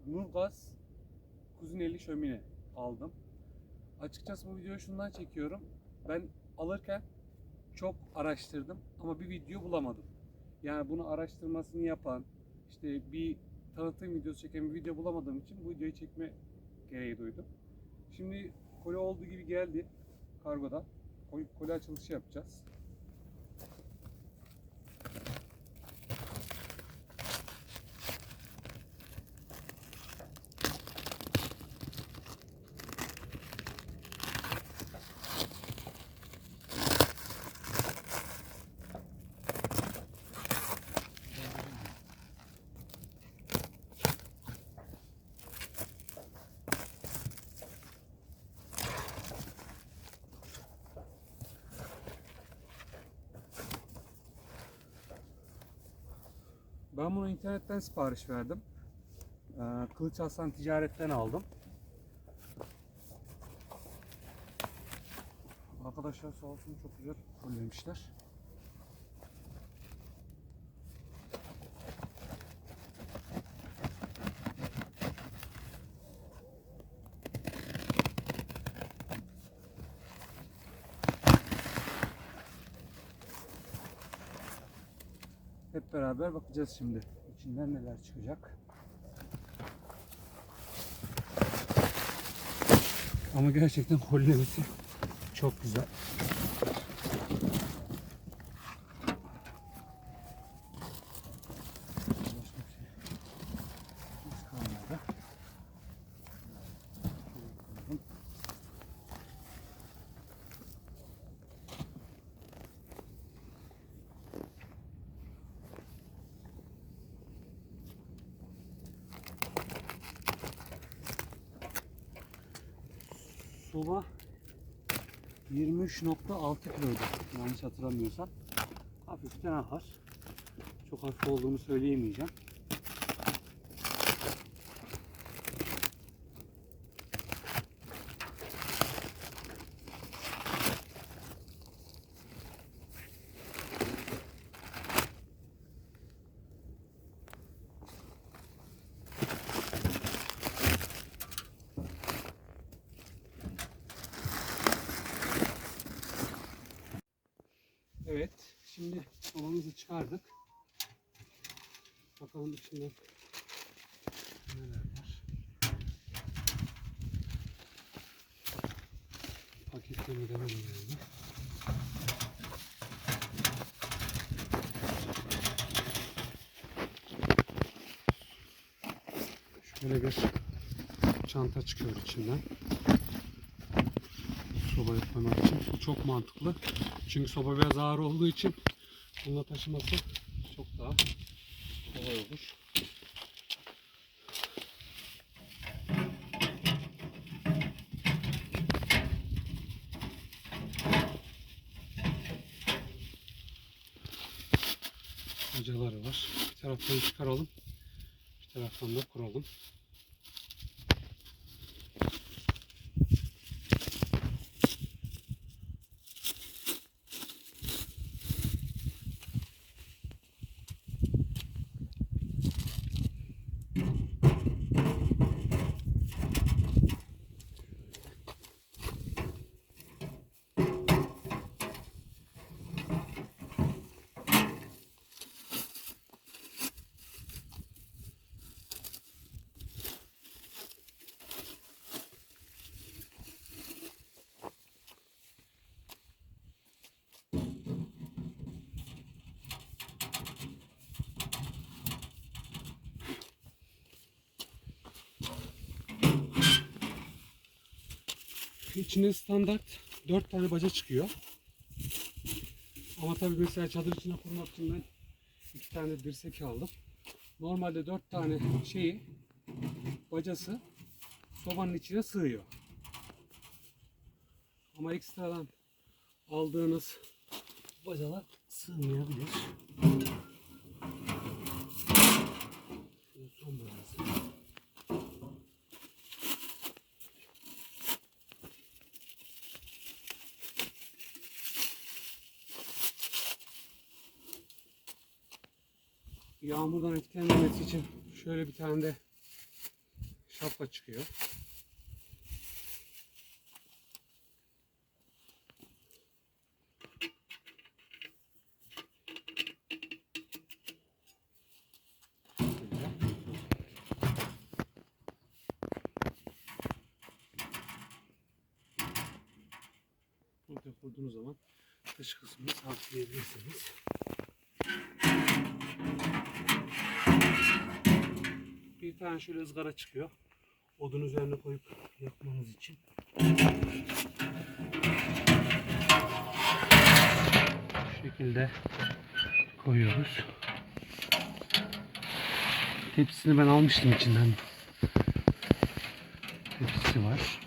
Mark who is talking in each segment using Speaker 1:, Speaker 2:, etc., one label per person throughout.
Speaker 1: Nurgaz kuzineli şömine aldım. Açıkçası bu videoyu şundan çekiyorum. Ben alırken çok araştırdım ama bir video bulamadım. Yani bunu araştırmasını yapan, işte bir tanıtım videosu çeken bir video bulamadığım için bu videoyu çekme gereği duydum. Şimdi koli olduğu gibi geldi kargoda. Koli açılışı yapacağız. Ben bunu internetten sipariş verdim. Kılıç Aslan Ticaret'ten aldım. Arkadaşlar sağ olsun çok güzel kollemişler. Hep beraber bakacağız şimdi. İçinden neler çıkacak. Ama gerçekten kollemesi çok güzel. Soba 23.6 kiloydu yanlış hatırlamıyorsam. Hafiften ağır. Çok hafif olduğunu söyleyemeyeceğim. Evet, şimdi sobamızı çıkardık. Bakalım içinde neler var. Paketlemeden önemli. Şöyle bir çanta çıkıyor içinden. Sobaya koymak için. Bu çok mantıklı. Çünkü soba biraz ağır olduğu için bununla taşıması çok daha kolay olur. Bacaları var. Bir taraftan çıkaralım. Bir taraftan da kuralım. İçine standart 4 tane baca çıkıyor. Ama tabii mesela çadır içine kurmak için ben 2 tane dirsek aldım. Normalde 4 tane bacası sobanın içine sığıyor. Ama ekstradan aldığınız bacalar sığmayabilir. Son bacası. Yağmurdan etkilenmemesi için şöyle bir tane de şapka çıkıyor. Burada kurduğunuz zaman dış kısmını sabitleyebilirsiniz. Bir tane şöyle ızgara çıkıyor. Odun üzerine koyup yakmanız için. Bu şekilde koyuyoruz. Tepsisini ben almıştım içinden. Tepsisi var.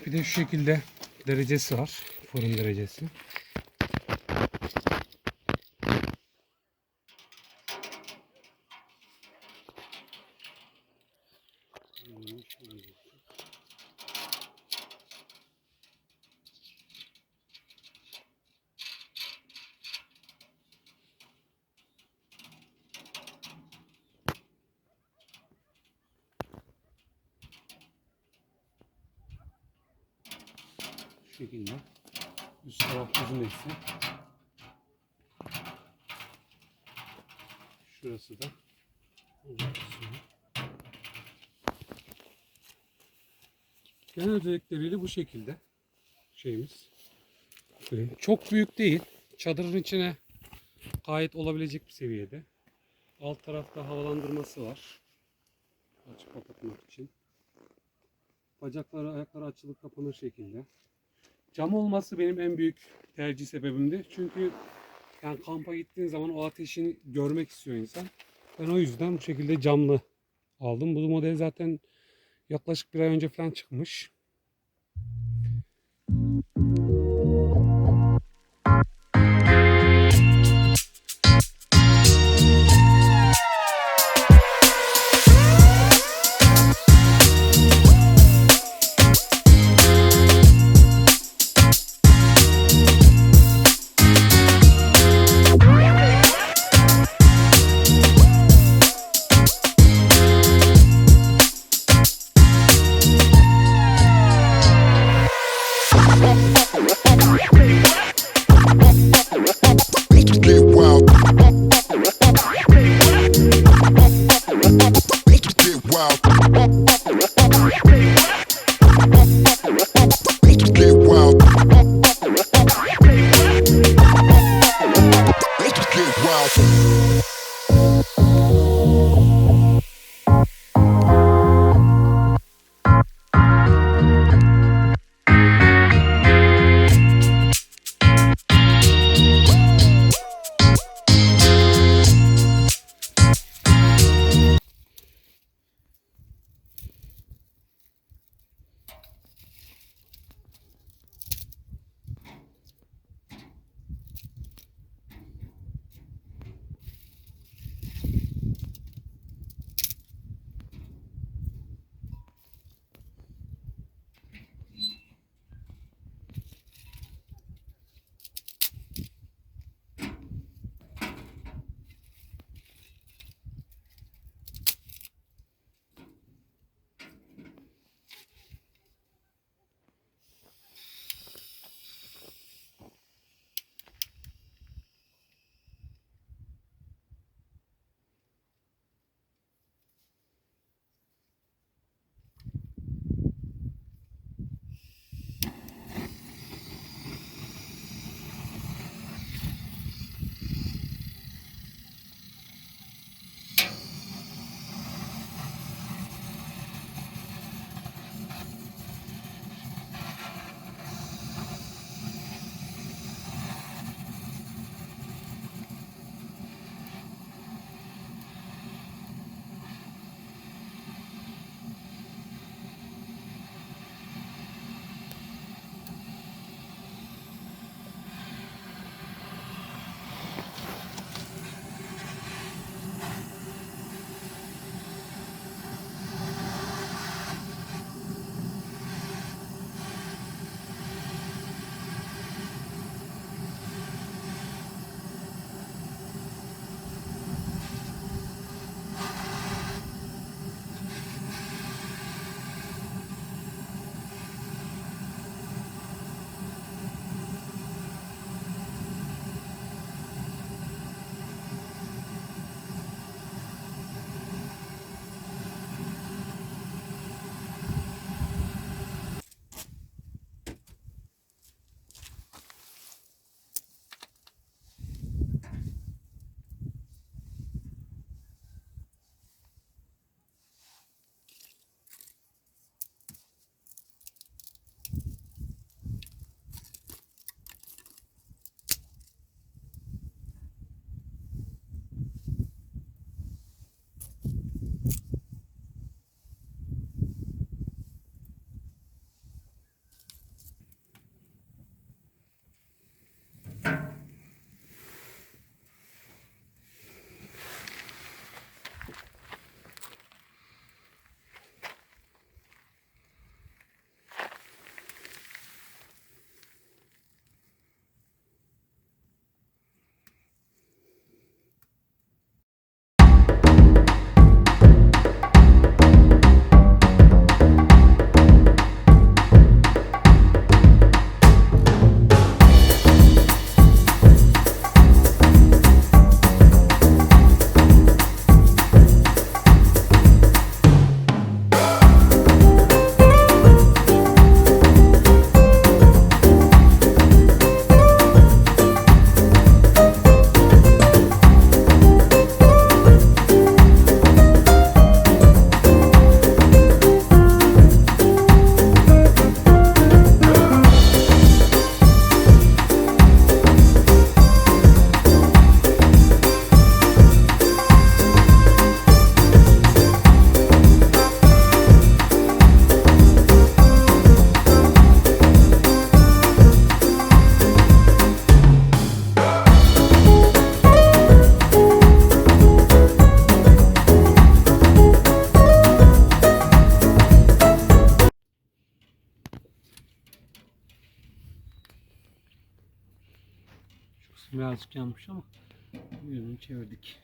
Speaker 1: Bir de şu şekilde derecesi var. Fırın derecesi. Şu şekilde. Üst taraf uzun etsi. Şurası da uzun kısmı. Genel özellikleriyle bu şekilde şeyimiz. Çok büyük değil. Çadırın içine gayet olabilecek bir seviyede. Alt tarafta havalandırması var. Açıp kapatmak için. Bacakları, ayakları açılıp kapanır şekilde. Cam olması benim en büyük tercih sebebimdi. Çünkü yani kampa gittiğin zaman o ateşini görmek istiyor insan. Ben o yüzden bu şekilde camlı aldım. Bu model zaten yaklaşık bir ay önce falan çıkmış.
Speaker 2: Birazcık yanmış ama yönünü çevirdik.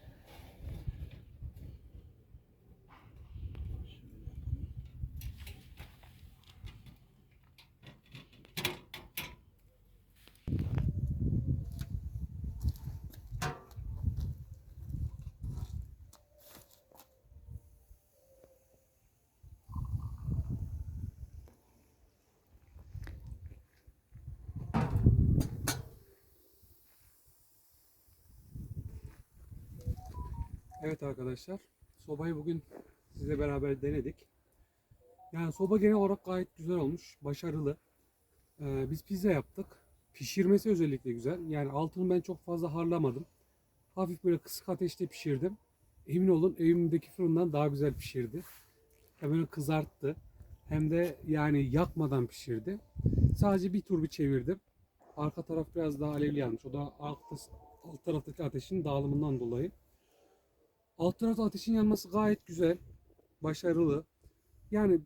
Speaker 1: Evet arkadaşlar, sobayı bugün sizle beraber denedik. Yani soba genel olarak gayet güzel olmuş, başarılı. Biz pizza yaptık. Pişirmesi özellikle güzel. Yani altını ben çok fazla harlamadım. Hafif böyle kısık ateşte pişirdim. Emin olun evimdeki fırından daha güzel pişirdi. Hem böyle kızarttı. Hem de yani yakmadan pişirdi. Sadece bir tur bir çevirdim. Arka taraf biraz daha alevli yanmış. O da alt taraftaki ateşin dağılımından dolayı. Alt tarafta ateşin yanması gayet güzel. Başarılı. Yani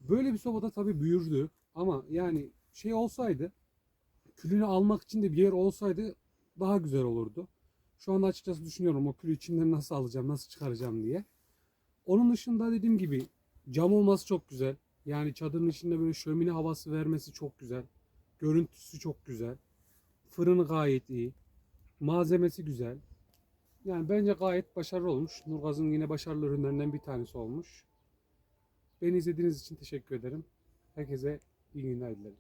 Speaker 1: böyle bir sobada tabii büyürdü. Ama yani şey olsaydı, külünü almak için de bir yer olsaydı daha güzel olurdu. Şu anda açıkçası düşünüyorum o külü içinden nasıl alacağım, nasıl çıkaracağım diye. Onun dışında dediğim gibi cam olması çok güzel. Yani çadırın içinde böyle şömine havası vermesi çok güzel. Görüntüsü çok güzel. Fırını gayet iyi. Malzemesi güzel. Yani bence gayet başarılı olmuş. Nurgaz'ın yine başarılı ürünlerinden bir tanesi olmuş. Beni izlediğiniz için teşekkür ederim. Herkese iyi günler dilerim.